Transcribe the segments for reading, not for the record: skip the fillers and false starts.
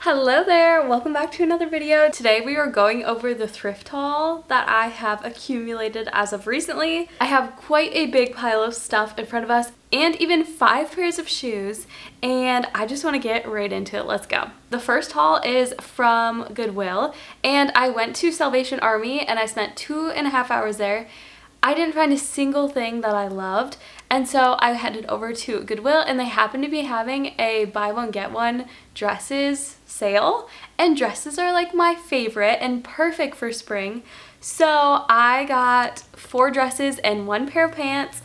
Hello there, welcome back to another video. Today we are going over the thrift haul that I have accumulated as of recently. I have quite a big pile of stuff in front of us and even 5 pairs of shoes, and I just want to get right into it. Let's go. The first haul is from Goodwill, and I went to Salvation Army and I spent 2.5 hours there. I didn't find a single thing that I loved, and so I headed over to Goodwill, and they happened to be having a buy one get one dresses sale, and dresses are like my favorite and perfect for spring. So I got 4 dresses and 1 pair of pants,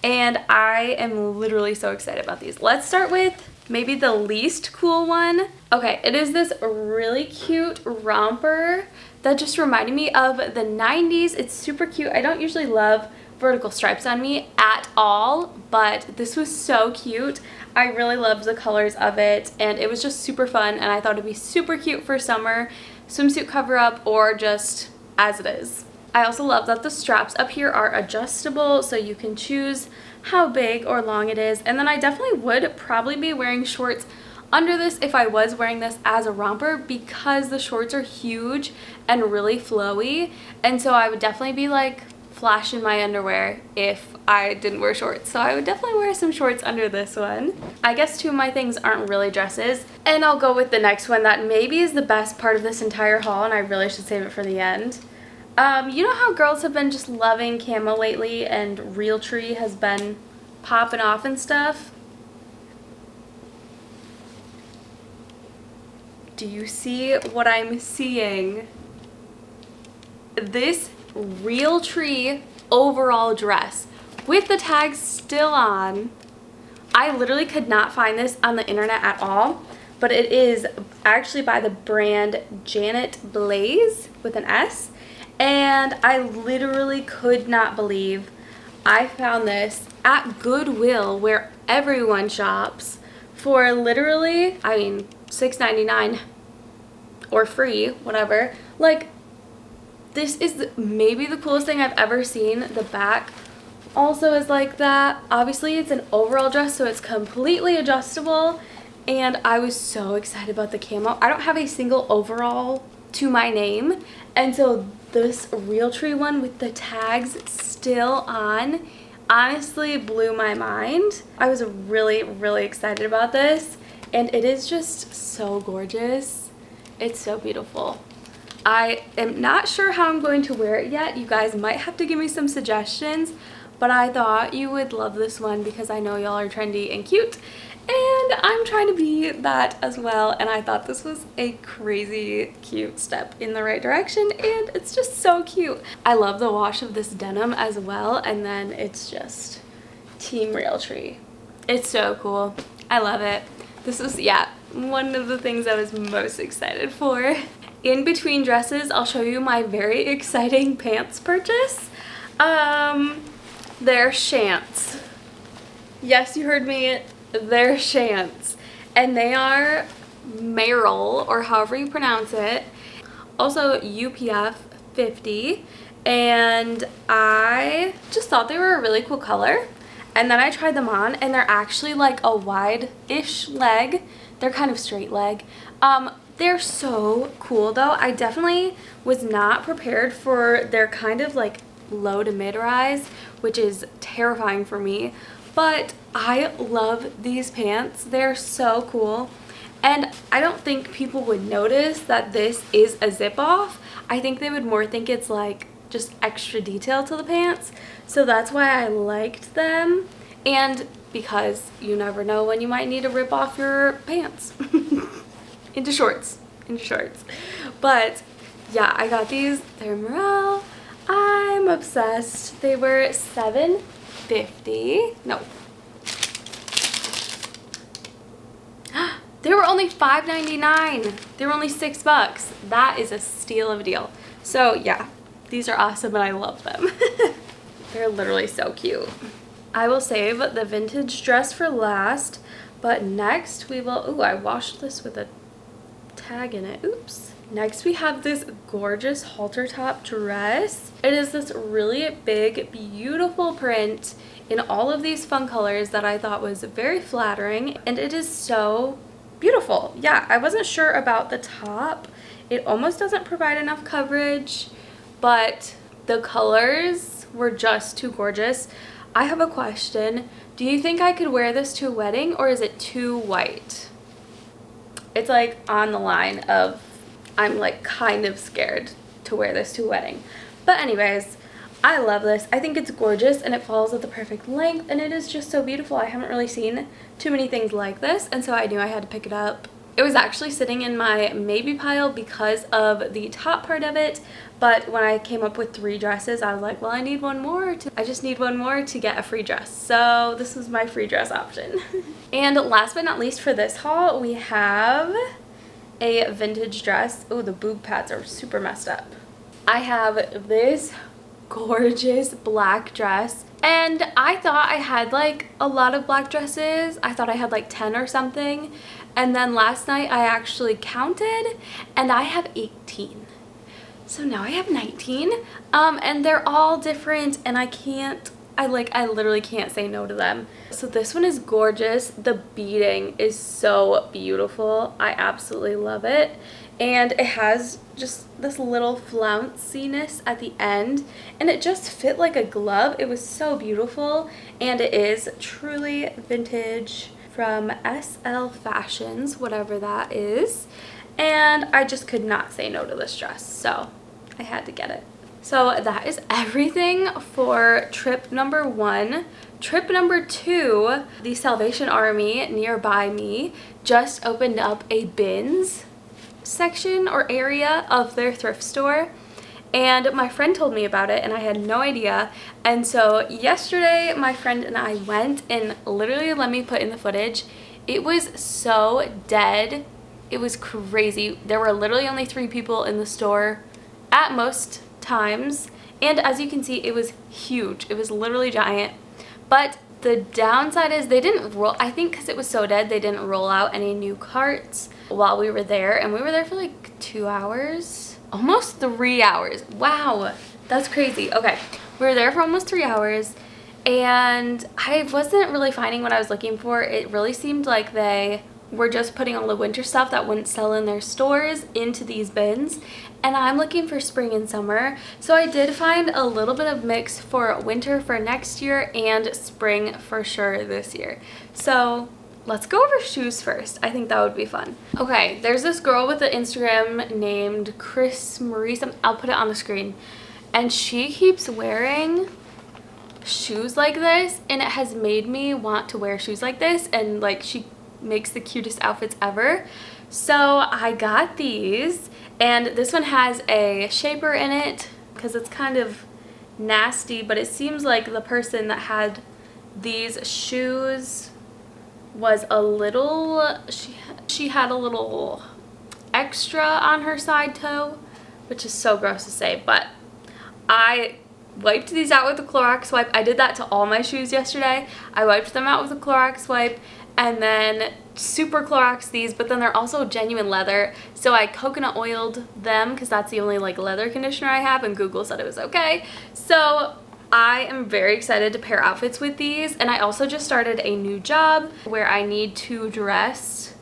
and I am literally so excited about these. Let's start with maybe the least cool one. Okay, it is this really cute romper that just reminded me of the 90s. It's super cute. I don't usually love vertical stripes on me at all, but this was so cute. I really loved the colors of it, and it was just super fun, and I thought it'd be super cute for summer, swimsuit cover up, or just as it is. I also love that the straps up here are adjustable, so you can choose how big or long it is. And then I definitely would probably be wearing shorts under this if I was wearing this as a romper, because the shorts are huge and really flowy, and so I would definitely be like flashing my underwear if I didn't wear shorts. So I would definitely wear some shorts under this one. I guess 2 of my things aren't really dresses, and I'll go with the next one that maybe is the best part of this entire haul, and I really should save it for the end. You know how girls have been just loving camo lately, and Realtree has been popping off and stuff? Do you see what I'm seeing? This Realtree overall dress with the tags still on. I literally could not find this on the internet at all, but it is actually by the brand Janet Blaze with an S, and I literally could not believe I found this at Goodwill, where everyone shops, for literally, I mean, $6.99 or free, whatever. Like, this is maybe the coolest thing I've ever seen. The back also is like that. Obviously, it's an overall dress, so it's completely adjustable, and I was so excited about the camo. I don't have a single overall to my name, and so this Realtree one with the tags still on honestly blew my mind. I was really, really excited about this, and it is just so gorgeous. It's so beautiful. I am not sure how I'm going to wear it yet. You guys might have to give me some suggestions, but I thought you would love this one because I know y'all are trendy and cute, and I'm trying to be that as well, and I thought this was a crazy cute step in the right direction, and it's just so cute. I love the wash of this denim as well, and then it's just Team Realtree. It's so cool. I love it. This was, yeah, one of the things I was most excited for. In between dresses, I'll show you my very exciting pants purchase. They're shants. Yes, you heard me. They're shants. And they are Merrill, or however you pronounce it. Also UPF 50. And I just thought they were a really cool color. And then I tried them on, and they're actually like a wide-ish leg. They're kind of straight leg. They're so cool though. I definitely was not prepared for their kind of like low to mid rise, which is terrifying for me. But I love these pants. They're so cool. And I don't think people would notice that this is a zip off. I think they would more think it's like just extra detail to the pants. So that's why I liked them. And because you never know when you might need to rip off your pants. into shorts. But yeah, I got these. They're Merrell. I'm obsessed. They were $7.50. No. They were only $5.99. They were only $6. That is a steal of a deal. So yeah, these are awesome and I love them. They're literally so cute. I will save the vintage dress for last, but next we will, ooh, I washed this with a tag in it. Oops. Next we have this gorgeous halter top dress. It is this really big, beautiful print in all of these fun colors that I thought was very flattering, and it is so beautiful. Yeah, I wasn't sure about the top. It almost doesn't provide enough coverage, but the colors were just too gorgeous. I have a question. Do you think I could wear this to a wedding, or is it too white? It's like on the line of I'm like kind of scared to wear this to a wedding. But anyways, I love this. I think it's gorgeous and it falls at the perfect length and it is just so beautiful. I haven't really seen too many things like this, and so I knew I had to pick it up. It was actually sitting in my maybe pile because of the top part of it, but when I came up with 3 dresses, I was like, well, I just need one more to get a free dress. So this was my free dress option. And last but not least for this haul, we have a vintage dress. Oh, the boob pads are super messed up. I have this gorgeous black dress, and I thought I had like a lot of black dresses. I thought I had like 10 or something, and then last night I actually counted and I have 18. So now I have 19, and they're all different, and I literally can't say no to them. So this one is gorgeous. The beading is so beautiful. I absolutely love it. And it has just this little flounciness at the end, and it just fit like a glove. It was so beautiful, and it is truly vintage from SL Fashions, whatever that is. And I just could not say no to this dress, so I had to get it. So that is everything for trip number 1. Trip number 2, the Salvation Army nearby me just opened up a bins section or area of their thrift store, and my friend told me about it and I had no idea. And so yesterday my friend and I went, and literally, let me put in the footage, it was so dead. It was crazy. There were literally only 3 people in the store at most times, and as you can see, it was huge. It was literally giant. But the downside is they didn't roll, I think because it was so dead, they didn't roll out any new carts while we were there, and we were there for like 2 hours, almost 3 hours. Wow, that's crazy. Okay, we were there for almost 3 hours, and I wasn't really finding what I was looking for. It really seemed like they were just putting all the winter stuff that wouldn't sell in their stores into these bins, and I'm looking for spring and summer. So I did find a little bit of mix for winter for next year and spring for sure this year. So let's go over shoes first. I think that would be fun. Okay, there's this girl with an Instagram named Chris Marie, I'll put it on the screen, and she keeps wearing shoes like this, and it has made me want to wear shoes like this, and like she makes the cutest outfits ever. So I got these, and this one has a shaper in it because it's kind of nasty, but it seems like the person that had these shoes was a little, she had a little extra on her side toe, which is so gross to say, but I wiped these out with a Clorox wipe. I did that to all my shoes yesterday. I wiped them out with a Clorox wipe and then super Clorox these, but then they're also genuine leather, so I coconut oiled them because that's the only like leather conditioner I have, and Google said it was okay. So I am very excited to pair outfits with these, and I also just started a new job where I need to dress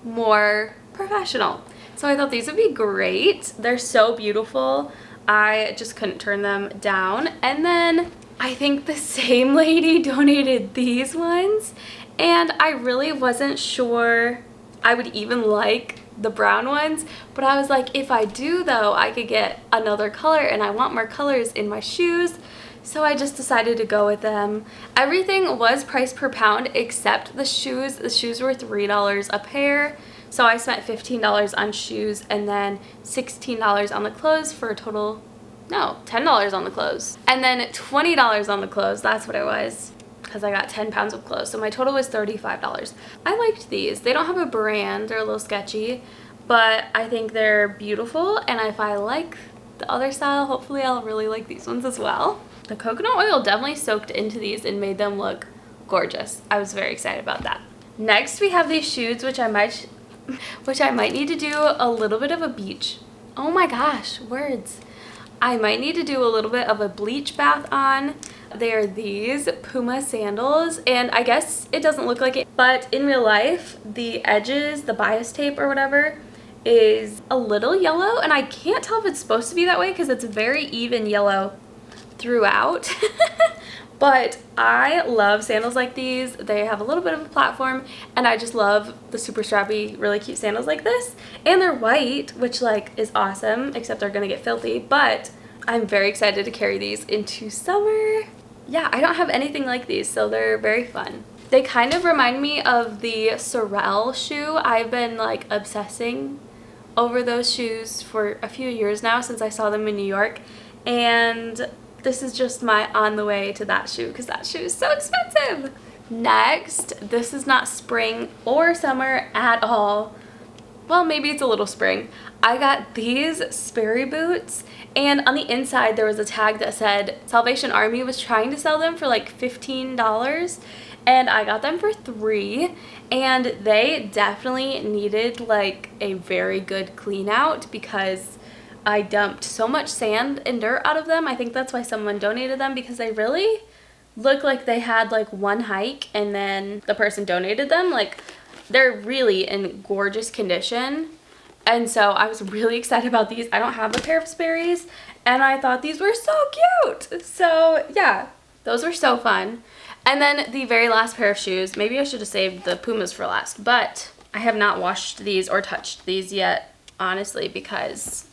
more professional. So I thought these would be great. They're so beautiful. I just couldn't turn them down. And then I think the same lady donated these ones, and I really wasn't sure I would even like the brown ones, but I was like, if I do though, I could get another color, and I want more colors in my shoes. So I just decided to go with them. Everything was priced per pound except the shoes. The shoes were $3 a pair. So I spent $15 on shoes and then $16 on the clothes for a total, no, $10 on the clothes. And then $20 on the clothes, that's what it was, because I got 10 pounds of clothes. So my total was $35. I liked these. They don't have a brand, they're a little sketchy, but I think they're beautiful, and if I like the other style, hopefully I'll really like these ones as well. The coconut oil definitely soaked into these and made them look gorgeous. I was very excited about that. Next we have these shoes, which I might need to do a little bit of a beach. Oh my gosh, words. I might need to do a little bit of a bleach bath on. They are these Puma sandals, and I guess it doesn't look like it, but in real life, the edges, the bias tape or whatever, is a little yellow, and I can't tell if it's supposed to be that way because it's very even yellow throughout. But I love sandals like these. They have a little bit of a platform, and I just love the super strappy, really cute sandals like this. And they're white, which like is awesome, except they're gonna get filthy, but I'm very excited to carry these into summer. Yeah, I don't have anything like these, so they're very fun. They kind of remind me of the Sorel shoe. I've been like obsessing over those shoes for a few years now since I saw them in New York, and this is just my on the way to that shoe because that shoe is so expensive. Next, this is not spring or summer at all. Well, maybe it's a little spring. I got these Sperry boots, and on the inside there was a tag that said Salvation Army was trying to sell them for like $15, and I got them for $3, and they definitely needed like a very good clean out because I dumped so much sand and dirt out of them. I think that's why someone donated them, because they really look like they had like one hike and then the person donated them. Like, they're really in gorgeous condition. And so I was really excited about these. I don't have a pair of Sperry's, and I thought these were so cute. So yeah, those were so fun. And then the very last pair of shoes, maybe I should have saved the Pumas for last, but I have not washed these or touched these yet, honestly, because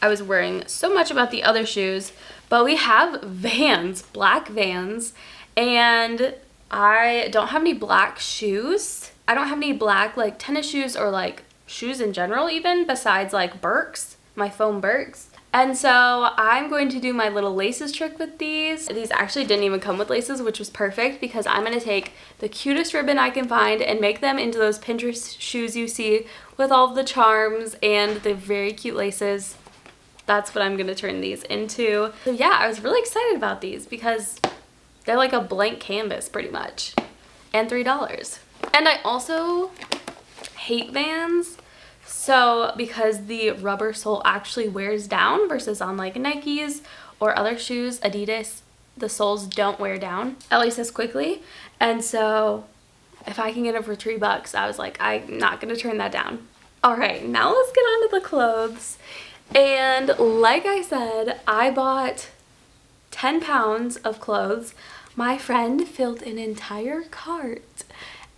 I was worrying so much about the other shoes. But we have Vans, black Vans, and I don't have any black shoes. I don't have any black like tennis shoes or like shoes in general even, besides like Birks, my foam Birks. And so I'm going to do my little laces trick with these. These actually didn't even come with laces, which was perfect because I'm going to take the cutest ribbon I can find and make them into those Pinterest shoes you see with all of the charms and the very cute laces. That's what I'm going to turn these into. So yeah, I was really excited about these because they're like a blank canvas pretty much. And $3. And I also hate Vans. So because the rubber sole actually wears down versus on like Nikes or other shoes, Adidas, the soles don't wear down, at least as quickly. And so if I can get it for $3, I was like, I'm not going to turn that down. All right, now let's get on to the clothes. And like I said, I bought 10 pounds of clothes. My friend filled an entire cart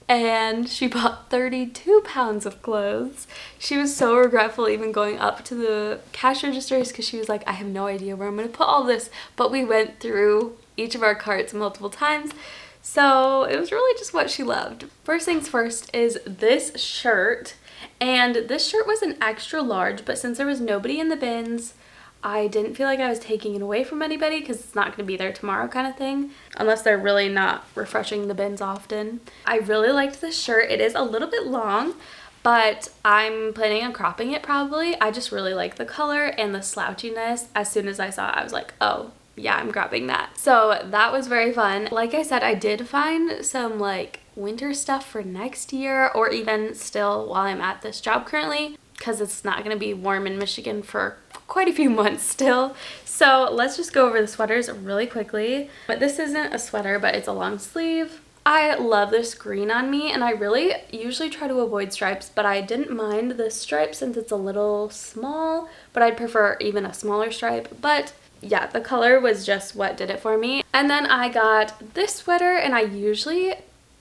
and she bought 32 pounds of clothes. She was so regretful even going up to the cash registers because she was like, I have no idea where I'm going to put all this. But we went through each of our carts multiple times. So it was really just what she loved. First things first is this shirt. And this shirt was an extra large, but since there was nobody in the bins, I didn't feel like I was taking it away from anybody because it's not going to be there tomorrow kind of thing, unless they're really not refreshing the bins often. I really liked this shirt. It is a little bit long, but I'm planning on cropping it probably. I just really like the color and the slouchiness. As soon as I saw it, I was like, oh yeah, I'm grabbing that. So that was very fun. Like I said, I did find some like winter stuff for next year, or even still while I'm at this job currently, because it's not going to be warm in Michigan for quite a few months still. So let's just go over the sweaters really quickly. But this isn't a sweater, but it's a long sleeve. I love this green on me, and I really usually try to avoid stripes, but I didn't mind this stripe since it's a little small, but I'd prefer even a smaller stripe. But yeah, the color was just what did it for me. And then I got this sweater, and I usually,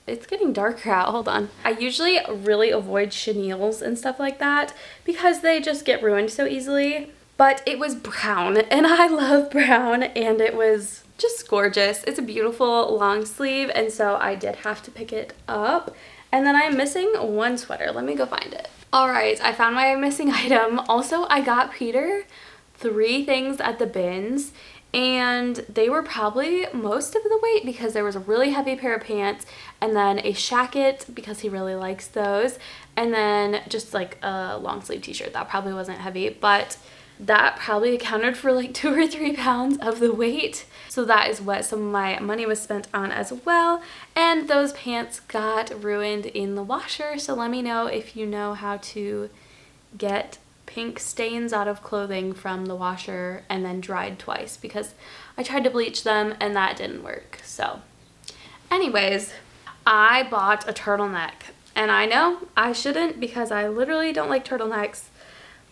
it's getting darker out, hold on. I usually really avoid chenilles and stuff like that because they just get ruined so easily. But it was brown, and I love brown, and it was just gorgeous. It's a beautiful long sleeve, and so I did have to pick it up. And then I'm missing one sweater. Let me go find it. All right, I found my missing item. Also, I got Peter 3 things at the bins, and they were probably most of the weight because there was a really heavy pair of pants and then a shacket because he really likes those, and then just like a long sleeve t-shirt. That probably wasn't heavy, but that probably accounted for like 2 or 3 pounds of the weight. So that is what some of my money was spent on as well. And those pants got ruined in the washer, so let me know if you know how to get pink stains out of clothing from the washer and then dried twice because I tried to bleach them and that didn't work. So anyways, I bought a turtleneck, and I know I shouldn't because I literally don't like turtlenecks,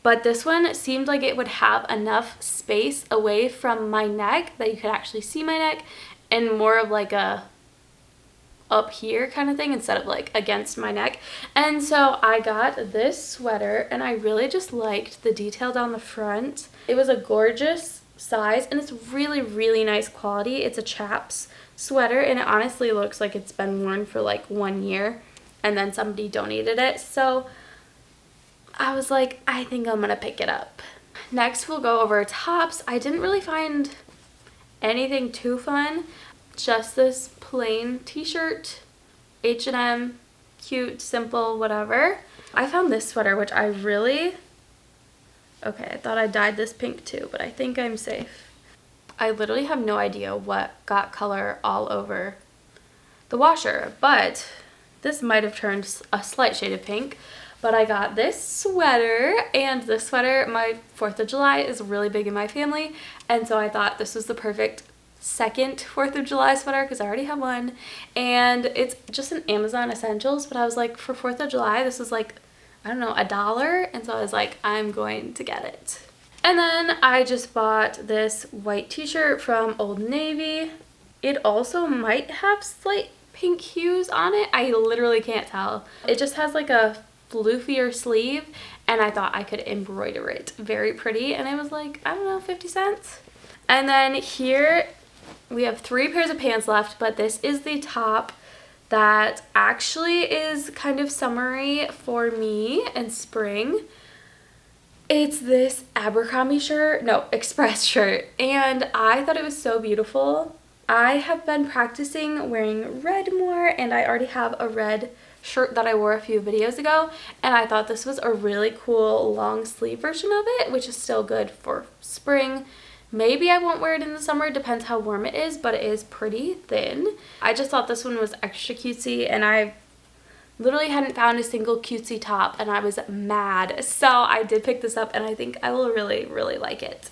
but this one seemed like it would have enough space away from my neck that you could actually see my neck, and more of like a up here kind of thing instead of like against my neck. And so I got this sweater, and I really just liked the detail down the front. It was a gorgeous size, and it's really nice quality. It's a chaps sweater, and it honestly looks like it's been worn for like 1 year and then somebody donated it. So I was like, I think I'm gonna pick it up. Next we'll go over tops. I didn't really find anything too fun. Just this plain t-shirt, H&M, cute, simple, whatever. I found this sweater, which I really, okay, I thought I dyed this pink too, but I think I'm safe. I literally have no idea what got color all over the washer, but this might have turned a slight shade of pink. But I got this sweater, and this sweater, my 4th of July is really big in my family, and so I thought this was the perfect second 4th of July sweater because I already have one, and it's just an Amazon Essentials, but I was like, for 4th of July this is like, I don't know, $1, and so I was like, I'm going to get it. And then I just bought this white t-shirt from Old Navy. It also might have slight pink hues on it, I literally can't tell. It just has like a floofier sleeve, and I thought I could embroider it. Very pretty, and it was like, I don't know, 50 cents. And then here we have 3 pairs of pants left, but this is the top that actually is kind of summery for me in spring. It's this Abercrombie shirt, no, Express shirt, and I thought it was so beautiful. I have been practicing wearing red more, and I already have a red shirt that I wore a few videos ago, and I thought this was a really cool long sleeve version of it, which is still good for spring. Maybe I won't wear it in the summer, depends how warm it is, but it is pretty thin. I just thought this one was extra cutesy, and I literally hadn't found a single cutesy top, and I was mad. So I did pick this up, and I think I will really like it.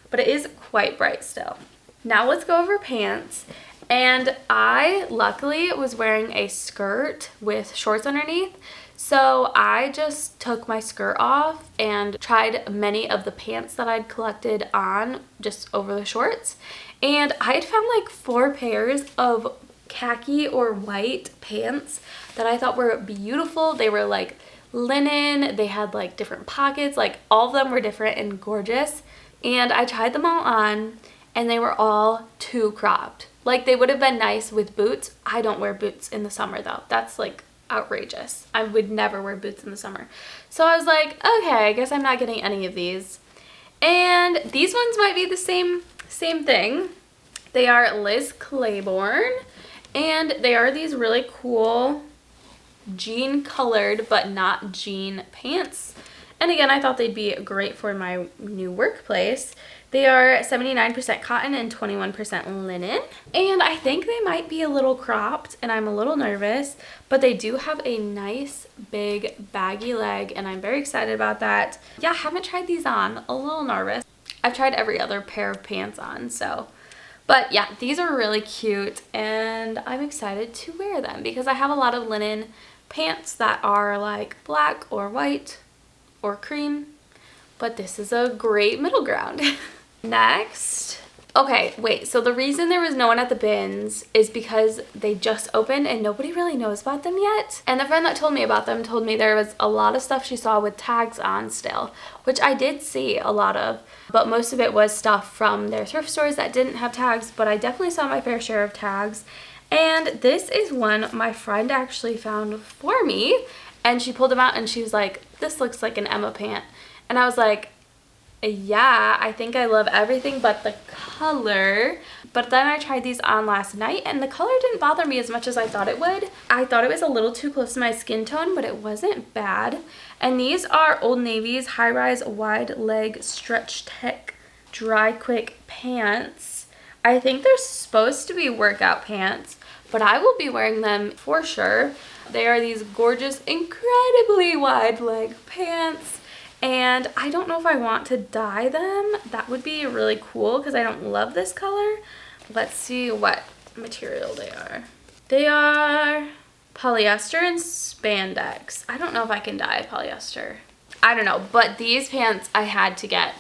But it is quite bright still. Now let's go over pants. And I luckily was wearing a skirt with shorts underneath. So I just took my skirt off and tried many of the pants that I'd collected on just over the shorts. And I had found like 4 pairs of khaki or white pants that I thought were beautiful. They were like linen, they had like different pockets, like all of them were different and gorgeous. And I tried them all on, and they were all too cropped. Like, they would have been nice with boots. I don't wear boots in the summer though. That's like outrageous. I would never wear boots in the summer. So I was like, okay, I guess I'm not getting any of these. And these ones might be the same thing. They are Liz Claiborne, and they are these really cool jean colored but not jean pants. And again, I thought they'd be great for my new workplace. They are 79% cotton and 21% linen. And I think they might be a little cropped, and I'm a little nervous, but they do have a nice big baggy leg, and I'm very excited about that. Yeah, I haven't tried these on, a little nervous. I've tried every other pair of pants on, so. But yeah, these are really cute, and I'm excited to wear them because I have a lot of linen pants that are like black or white or cream, but this is a great middle ground. Next, okay, wait, so the reason there was no one at the bins is because they just opened and nobody really knows about them yet. And the friend that told me about them told me there was a lot of stuff she saw with tags on still, which I did see a lot of, but most of it was stuff from their thrift stores that didn't have tags, but I definitely saw my fair share of tags. And this is one my friend actually found for me, and she pulled them out and she was like, this looks like an Emma pant. And I was like, yeah, I think I love everything but the color. But then I tried these on last night, and the color didn't bother me as much as I thought it would. I thought it was a little too close to my skin tone, but it wasn't bad. And these are Old Navy's high-rise wide leg stretch tech dry quick pants. I think they're supposed to be workout pants, but I will be wearing them for sure. They are these gorgeous, incredibly wide leg pants. And I don't know if I want to dye them. That would be really cool because I don't love this color. Let's see what material they are. They are polyester and spandex. I don't know if I can dye polyester. I don't know, but these pants I had to get.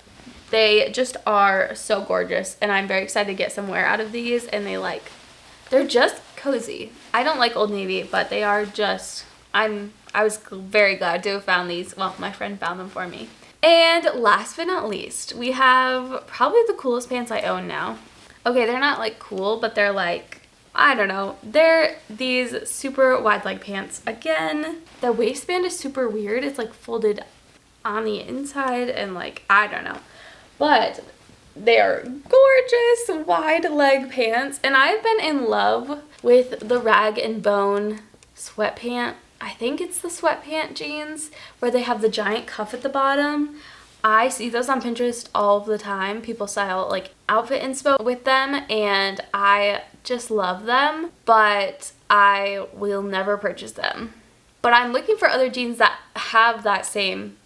They just are so gorgeous, and I'm very excited to get some wear out of these, and they're just cozy. I don't like Old Navy, but they are just, I was very glad to have found these. Well, my friend found them for me. And last but not least, we have probably the coolest pants I own now. Okay, they're not like cool, but they're like, I don't know. They're these super wide leg pants. Again, the waistband is super weird. It's like folded on the inside and like, I don't know. But they are gorgeous wide leg pants. And I've been in love with the Rag and Bone sweatpant. I think it's the sweatpant jeans where they have the giant cuff at the bottom. I see those on Pinterest all the time. People style like outfit inspo with them, and I just love them, but I will never purchase them. But I'm looking for other jeans that have that same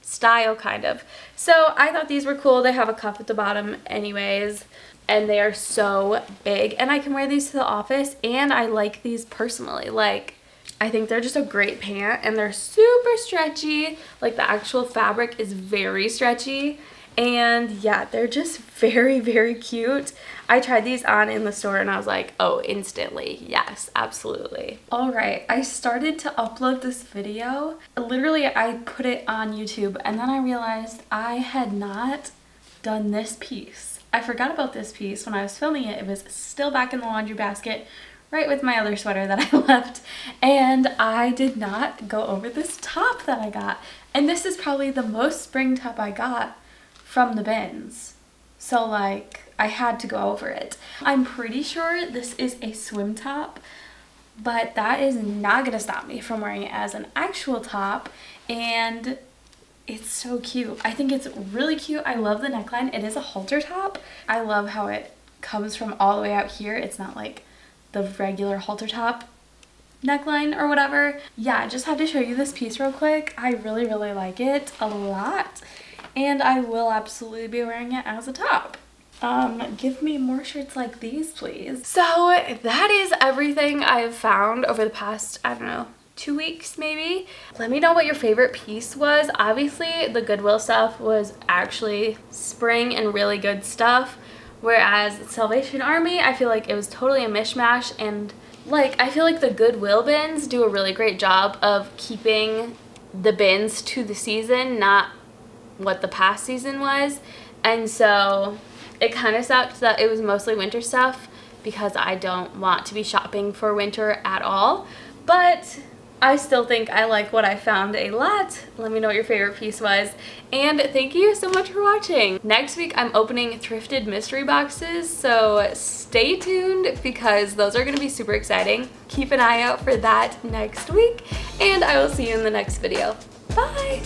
style kind of. So I thought these were cool. They have a cuff at the bottom anyways, and they are so big, and I can wear these to the office, and I like these personally. Like, I think they're just a great pant, and they're super stretchy. Like, the actual fabric is very stretchy, and yeah, they're just very, very cute. I tried these on in the store and I was like, oh, instantly, yes, absolutely. All right, I started to upload this video. Literally, I put it on YouTube, and then I realized I had not done this piece. I forgot about this piece when I was filming it. It was still back in the laundry basket, right with my other sweater that I left, and I did not go over this top that I got. And this is probably the most spring top I got from the bins, so like I had to go over it. I'm pretty sure this is a swim top, but that is not gonna stop me from wearing it as an actual top, and it's so cute. I think it's really cute. I love the neckline. It is a halter top. I love how it comes from all the way out here. It's not like the regular halter top neckline or whatever. Yeah, I just had to show you this piece real quick. I really, really like it a lot, and I will absolutely be wearing it as a top. Give me more shirts like these, please. So that is everything I've found over the past, I don't know, 2 weeks maybe. Let me know what your favorite piece was. Obviously, the Goodwill stuff was actually spring and really good stuff. Whereas Salvation Army, I feel like it was totally a mishmash, and like I feel like the Goodwill bins do a really great job of keeping the bins to the season, not what the past season was. And so it kind of sucked that it was mostly winter stuff because I don't want to be shopping for winter at all. But I still think I like what I found a lot. Let me know what your favorite piece was. And thank you so much for watching. Next week, I'm opening thrifted mystery boxes, so stay tuned because those are gonna be super exciting. Keep an eye out for that next week, and I will see you in the next video. Bye!